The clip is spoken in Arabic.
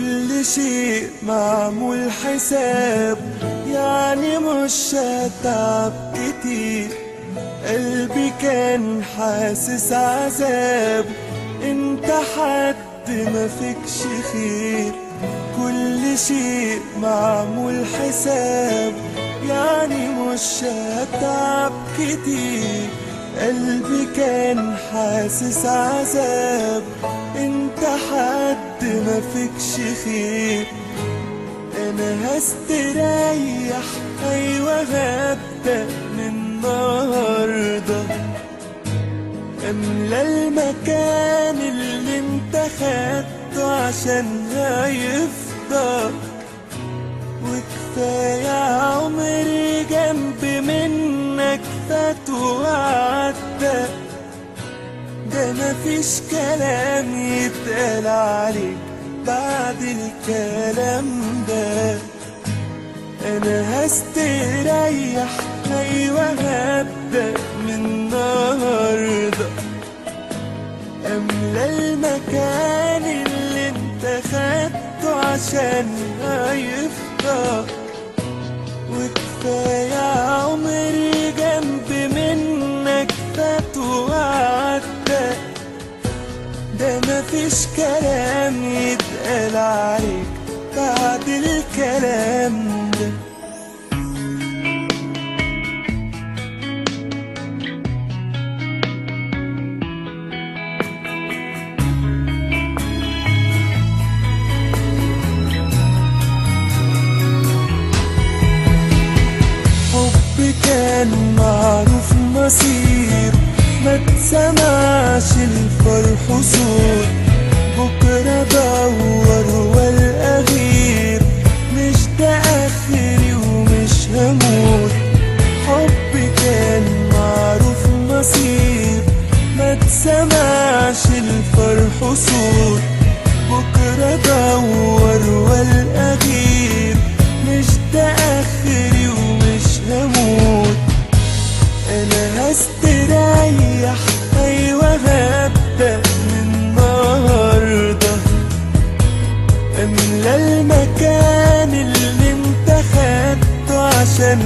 كل شيء معمول حساب، يعني مش هتعب كتير. قلبي كان حاسس عذاب، انت حد ما فيكش خير. كل شيء معمول حساب، يعني مش هتعب كتير. قلبي كان حاسس عذاب، انت حد ما فيكش خير. انا هستريح، ايوه هبدأ من النهارده. املى المكان اللي انت خدته عشان هيفضل، وكفاية عمري جنب منك فات وعدى. ده مفيش كلام يتقال عليك بعد الكلام ده. انا هستريح، ايوه هبدأ من النهارده. املى المكان اللي انت خدته عشان هيفضل، وكفاية عمري جنب منك فات وعدى. ده مفيش كلام يتقال عليك بعد الكلام ده. حب كان معروف مصير، ما تسمعش الفرح صوت. بكرة دور والقى غير، مش ده آخري ومش هموت. حب كان معروف مصير، ما تسمعش الفرح صوت. بكرة دور والقى غير، مش ده آخري ومش هموت. انا هستريح، ايوه هبدأ من النهارده. املى المكان اللي انت خدته عشان